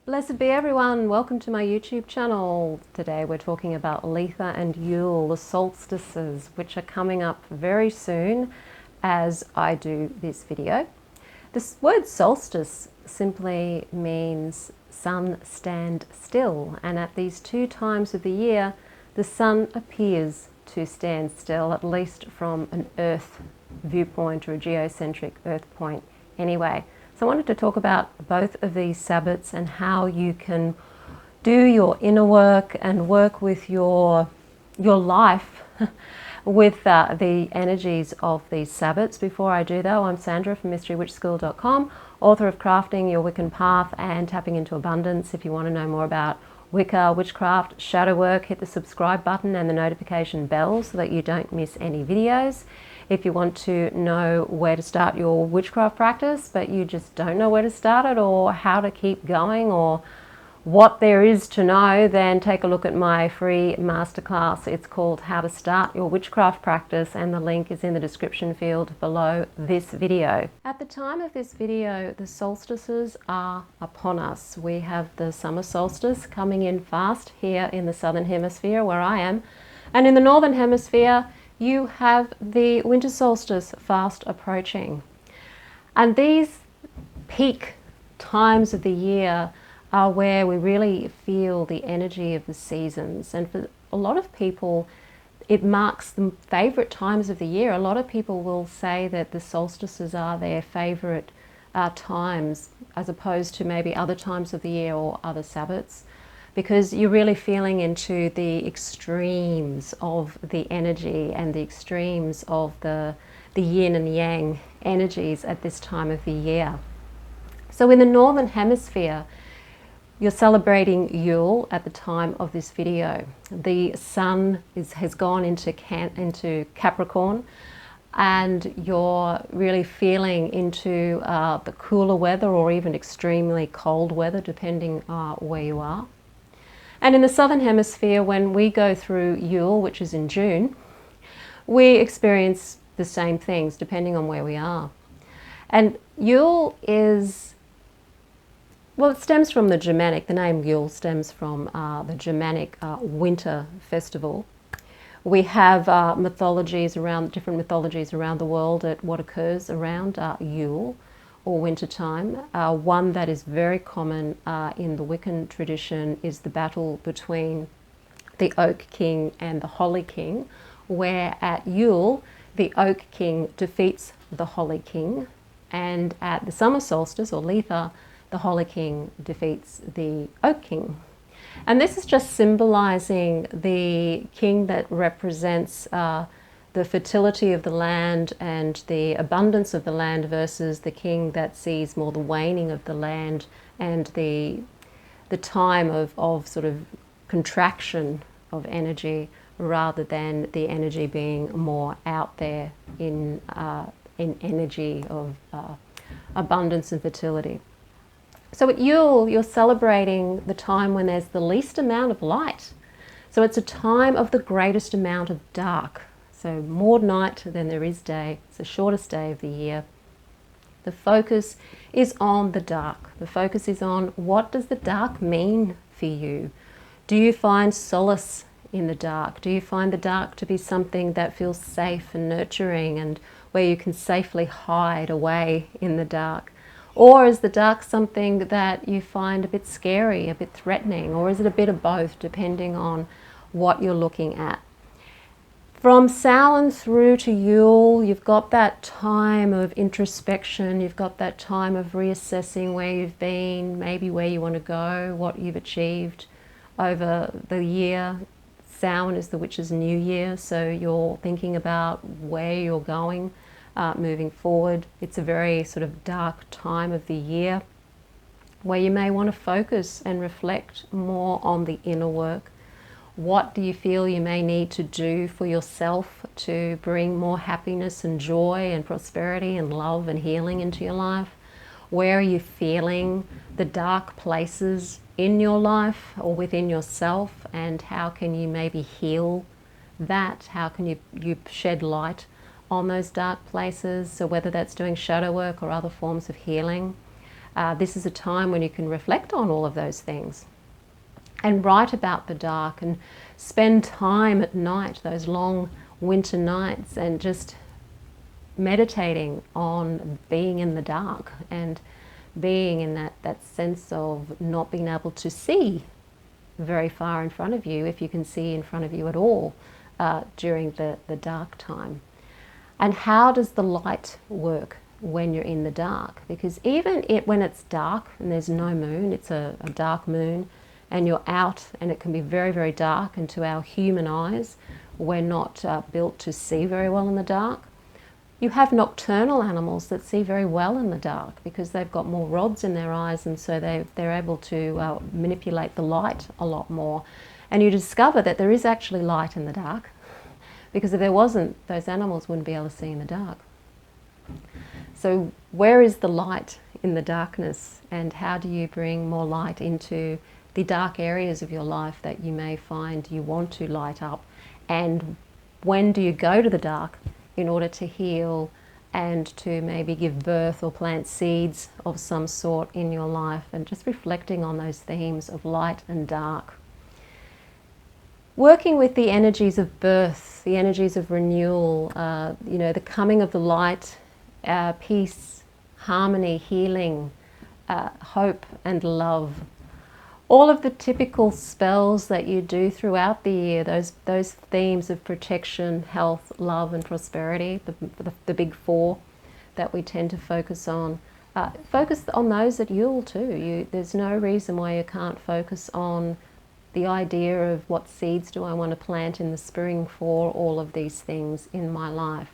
Blessed be everyone, welcome to my YouTube channel. Today we're talking about Letha and Yule, the solstices, which are coming up very soon as I do this video. This word solstice simply means sun stand still, and at these two times of the year the sun appears to stand still, at least from an earth viewpoint or a geocentric earth point anyway. So I wanted to talk about both of these Sabbats and how you can do your inner work and work with your life with the energies of these Sabbats. Before I do though, I'm Sandra from MysteryWitchSchool.com, author of Crafting Your Wiccan Path and Tapping into Abundance. If you want to know more about Wicca, witchcraft, shadow work, hit the subscribe button and the notification bell so that you don't miss any videos. If you want to know where to start your witchcraft practice, but you just don't know where to start it or how to keep going or what there is to know, then take a look at my free masterclass. It's called How to Start Your Witchcraft Practice, and the link is in the description field below this video. At the time of this video, the solstices are upon us. We have the summer solstice coming in fast here in the southern hemisphere where I am, and in the northern hemisphere you have the winter solstice fast approaching. And these peak times of the year are where we really feel the energy of the seasons. And for a lot of people, it marks the favorite times of the year. A lot of people will say that the solstices are their favorite times, as opposed to maybe other times of the year or other Sabbats, because you're really feeling into the extremes of the energy and the extremes of the yin and yang energies at this time of the year. So in the northern hemisphere, you're celebrating Yule at the time of this video. The sun has gone into Capricorn, and you're really feeling into the cooler weather or even extremely cold weather, depending where you are. And in the southern hemisphere, when we go through Yule, which is in June, we experience the same things depending on where we are. And Yule is, well, it stems from the Germanic. The name Yule stems from the Germanic winter festival. We have different mythologies around the world at what occurs around Yule or winter time. One that is very common in the Wiccan tradition is the battle between the Oak King and the Holly King, where at Yule the Oak King defeats the Holly King, and at the summer solstice or Letha, the Holly King defeats the Oak King. And this is just symbolizing the king that represents the fertility of the land and the abundance of the land versus the king that sees more the waning of the land and the time of sort of contraction of energy, rather than the energy being more out there in energy of abundance and fertility. So at Yule, you're celebrating the time when there's the least amount of light. So it's a time of the greatest amount of dark. So more night than there is day. It's the shortest day of the year. The focus is on the dark. The focus is on, what does the dark mean for you? Do you find solace in the dark? Do you find the dark to be something that feels safe and nurturing and where you can safely hide away in the dark? Or is the dark something that you find a bit scary, a bit threatening? Or is it a bit of both, depending on what you're looking at? From Samhain through to Yule, you've got that time of introspection, you've got that time of reassessing where you've been, maybe where you want to go, what you've achieved over the year. Samhain is the witch's new year, so you're thinking about where you're going moving forward. It's a very sort of dark time of the year where you may want to focus and reflect more on the inner work. What do you feel you may need to do for yourself to bring more happiness and joy and prosperity and love and healing into your life? Where are you feeling the dark places in your life or within yourself, and how can you maybe heal that? How can you shed light on those dark places? So whether that's doing shadow work or other forms of healing. This is a time when you can reflect on all of those things and write about the dark and spend time at night, those long winter nights, and just meditating on being in the dark and being in that sense of not being able to see very far in front of you, if you can see in front of you at all, during the dark time. And how does the light work when you're in the dark? Because even when it's dark and there's no moon, it's a dark moon, and you're out and it can be very, very dark, and to our human eyes, we're not built to see very well in the dark. You have nocturnal animals that see very well in the dark because they've got more rods in their eyes, and so they're able to manipulate the light a lot more. And you discover that there is actually light in the dark, because if there wasn't, those animals wouldn't be able to see in the dark. So where is the light in the darkness, and how do you bring more light into the dark areas of your life that you may find you want to light up? And when do you go to the dark in order to heal and to maybe give birth or plant seeds of some sort in your life? And just reflecting on those themes of light and dark. Working with the energies of birth, the energies of renewal, the coming of the light, peace, harmony, healing, hope and love. All of the typical spells that you do throughout the year, those themes of protection, health, love and prosperity, the big four that we tend to focus on. Focus on those at Yule too. There's no reason why you can't focus on the idea of what seeds do I want to plant in the spring for all of these things in my life.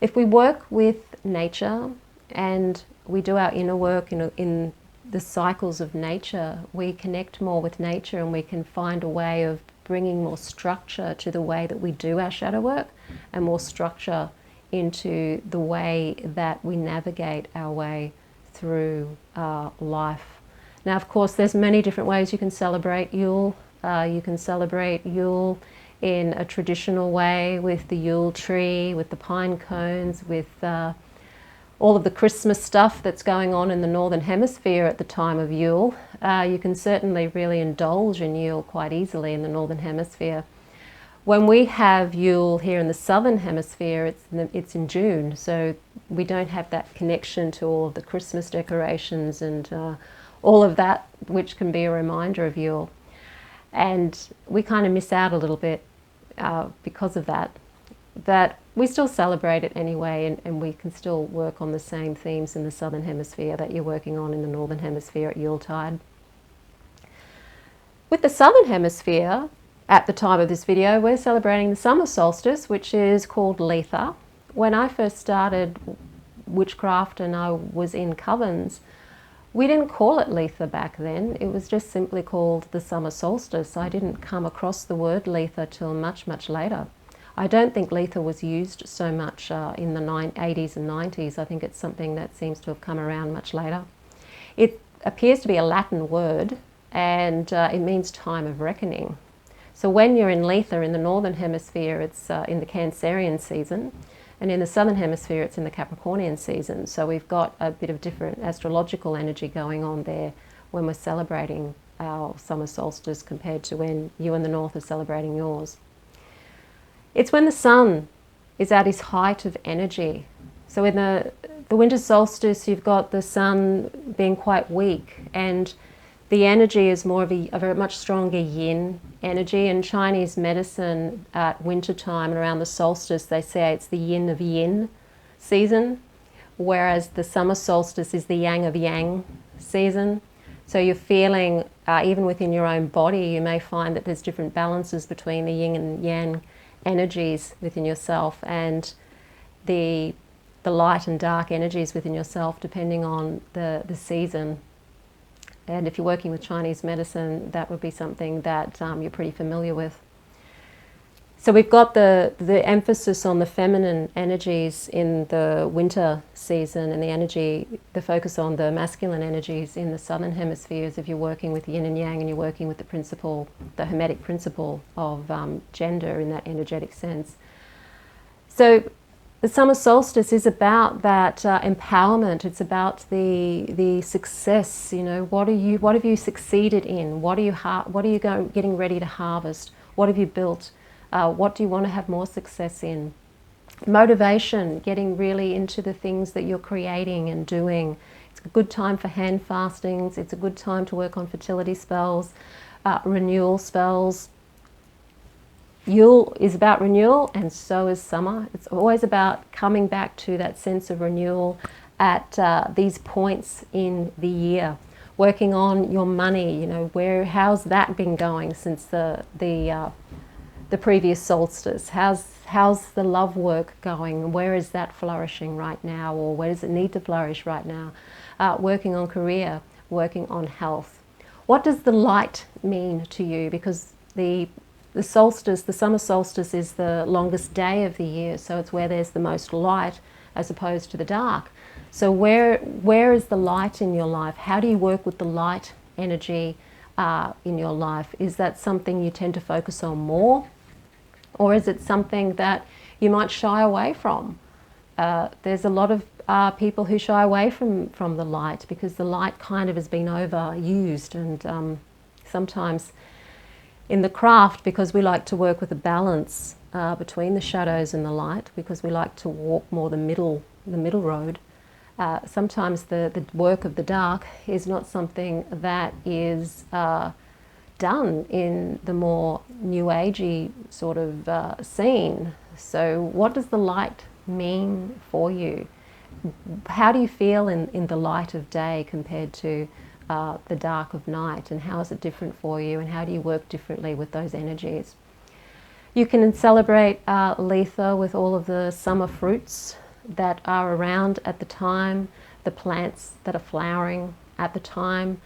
If we work with nature and we do our inner work in the cycles of nature, we connect more with nature, and we can find a way of bringing more structure to the way that we do our shadow work, and more structure into the way that we navigate our way through life. Now, of course, there's many different ways you can celebrate Yule. You can celebrate Yule in a traditional way with the Yule tree, with the pine cones, with all of the Christmas stuff that's going on in the Northern Hemisphere at the time of Yule. You can certainly really indulge in Yule quite easily in the Northern Hemisphere. When we have Yule here in the Southern Hemisphere, it's in June, so we don't have that connection to all of the Christmas decorations and all of that, which can be a reminder of Yule. And we kind of miss out a little bit because of that. But we still celebrate it anyway, and we can still work on the same themes in the Southern Hemisphere that you're working on in the Northern Hemisphere at Yuletide. With the Southern Hemisphere, at the time of this video, we're celebrating the summer solstice, which is called Letha. When I first started witchcraft and I was in covens, we didn't call it Letha back then. It was just simply called the summer solstice. I didn't come across the word Letha till much, much later. I don't think Letha was used so much in the 80s and 90s. I think it's something that seems to have come around much later. It appears to be a Latin word, and it means time of reckoning. So when you're in Letha in the Northern Hemisphere, it's in the Cancerian season, and in the Southern Hemisphere it's in the Capricornian season. So we've got a bit of different astrological energy going on there when we're celebrating our summer solstice compared to when you in the North are celebrating yours. It's when the sun is at its height of energy. So in the winter solstice, you've got the sun being quite weak, and the energy is more of a much stronger yin energy. In Chinese medicine, at winter time and around the solstice, they say it's the yin of yin season, whereas the summer solstice is the yang of yang season. So you're feeling, even within your own body, you may find that there's different balances between the yin and yang energies within yourself, and the light and dark energies within yourself, depending on the season. And if you're working with Chinese medicine, that would be something that you're pretty familiar with. So we've got the emphasis on the feminine energies in the winter season, and the focus on the masculine energies in the southern hemispheres if you're working with yin and yang and you're working with the hermetic principle of gender in that energetic sense. So The summer solstice is about that empowerment. It's about the success. You know, what have you succeeded in? What are you getting ready to harvest? What have you built? What do you want to have more success in? Motivation, getting really into the things that you're creating and doing. It's a good time for hand fastings. It's a good time to work on fertility spells, renewal spells. Yule is about renewal, and so is summer. It's always about coming back to that sense of renewal at these points in the year. Working on your money, you know, how's that been going since the previous solstice? How's the love work going? Where is that flourishing right now, or where does it need to flourish right now? Working on career, working on health. What does the light mean to you? Because the solstice, the summer solstice, is the longest day of the year, so it's where there's the most light as opposed to the dark. So where is the light in your life? How do you work with the light energy in your life? Is that something you tend to focus on more, or is it something that you might shy away from? There's a lot of people who shy away from the light because the light kind of has been overused, and sometimes in the craft, because we like to work with a balance between the shadows and the light, because we like to walk more the middle road, sometimes the work of the dark is not something that is done in the more new agey sort of scene. So what does the light mean for you? How do you feel in the light of day compared to the dark of night, and how is it different for you, and how do you work differently with those energies? You can celebrate Litha with all of the summer fruits that are around at the time, the plants that are flowering at the time.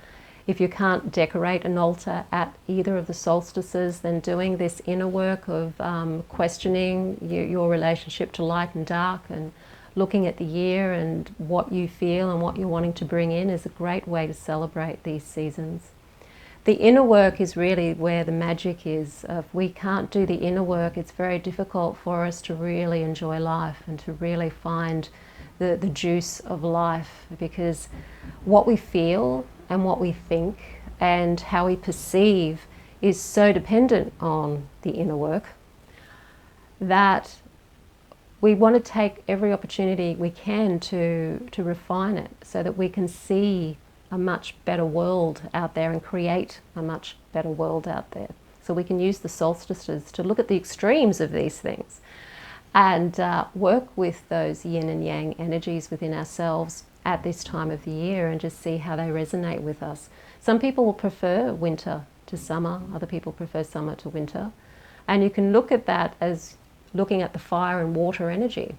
If you can't decorate an altar at either of the solstices, then doing this inner work of questioning your relationship to light and dark, and looking at the year and what you feel and what you're wanting to bring in, is a great way to celebrate these seasons. The inner work is really where the magic is. If we can't do the inner work, it's very difficult for us to really enjoy life and to really find the juice of life, because what we feel and what we think and how we perceive is so dependent on the inner work that we want to take every opportunity we can to refine it, so that we can see a much better world out there and create a much better world out there. So we can use the solstices to look at the extremes of these things and work with those yin and yang energies within ourselves at this time of the year, and just see how they resonate with us. Some people will prefer winter to summer, other people prefer summer to winter. And you can look at that as looking at the fire and water energy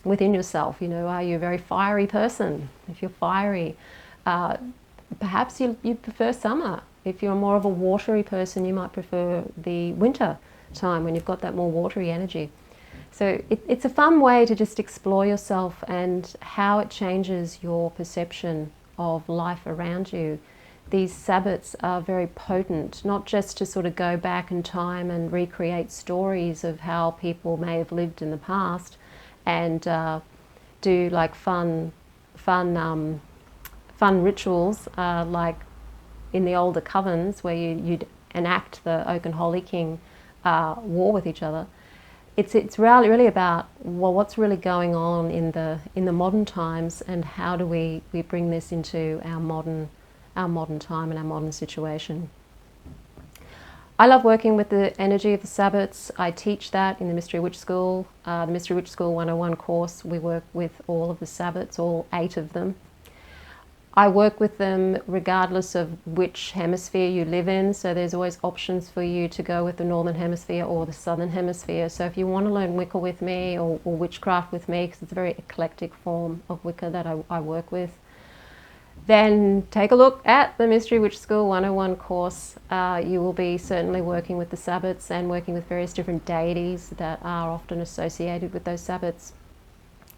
within yourself. You know, are you a very fiery person? If you're fiery, perhaps you prefer summer. If you're more of a watery person, you might prefer the winter time when you've got that more watery energy. So it's a fun way to just explore yourself and how it changes your perception of life around you. These Sabbats are very potent, not just to sort of go back in time and recreate stories of how people may have lived in the past, and do like fun rituals, like in the older covens where you'd enact the Oak and Holy King war with each other. It's really about, well, what's really going on in the modern times, and how do we bring this into our modern time and our modern situation. I love working with the energy of the Sabbats. I teach that in the Mystery Witch School. The Mystery Witch School 101 course, we work with all of the Sabbats, all 8 of them. I work with them regardless of which hemisphere you live in, so there's always options for you to go with the Northern Hemisphere or the Southern Hemisphere. So if you want to learn Wicca with me, or witchcraft with me, because it's a very eclectic form of Wicca that I work with, then take a look at the Mystery Witch School 101 course. You will be certainly working with the Sabbats and working with various different deities that are often associated with those Sabbats.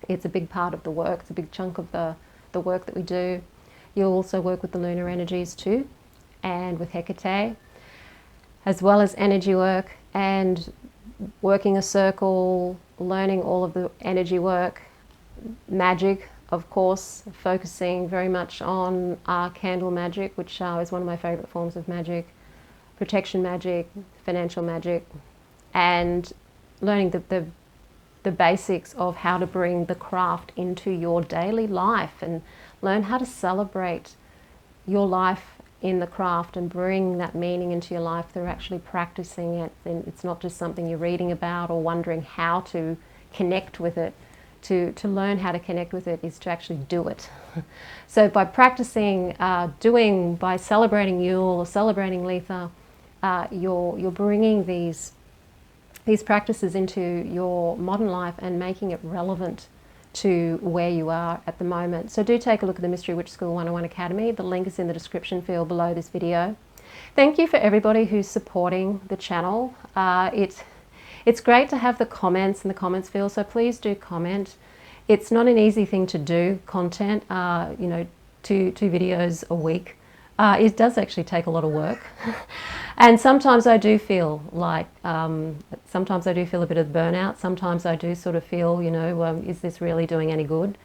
It's a big part of the work, it's a big chunk of the work that we do. You'll also work with the lunar energies too, and with Hecate, as well as energy work and working a circle, learning all of the energy work, magic, of course, focusing very much on candle magic, which is one of my favorite forms of magic, protection magic, financial magic, and learning the basics of how to bring the craft into your daily life and learn how to celebrate your life in the craft and bring that meaning into your life through actually practicing it. And it's not just something you're reading about or wondering how to connect with it. To learn how to connect with it is to actually do it. So by practicing by celebrating Yule or celebrating Litha, you're bringing these practices into your modern life and making it relevant to where you are at the moment. So do take a look at the Mystery Witch School 101 Academy. The link is in the description field below this video. Thank you for everybody who's supporting the channel. It's great to have the comments in the comments field, so please do comment. It's not an easy thing to do, content, you know, two videos a week. It does actually take a lot of work. And sometimes I do feel like, sometimes I do feel a bit of burnout. Sometimes I do sort of feel, you know, is this really doing any good?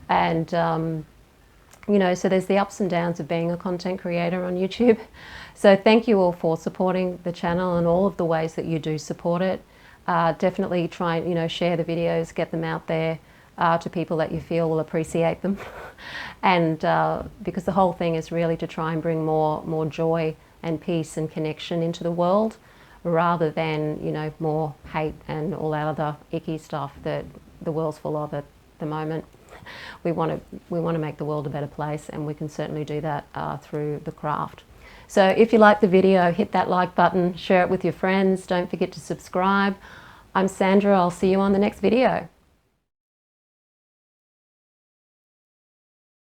And, you know, so there's the ups and downs of being a content creator on YouTube. So thank you all for supporting the channel and all of the ways that you do support it. Definitely try, you know, share the videos, get them out there to people that you feel will appreciate them. And because the whole thing is really to try and bring more joy and peace and connection into the world, rather than, you know, more hate and all that other icky stuff that the world's full of at the moment. We want to make the world a better place, and we can certainly do that through the craft. So if you like the video, hit that like button, share it with your friends. Don't forget to subscribe. I'm Sandra. I'll see you on the next video.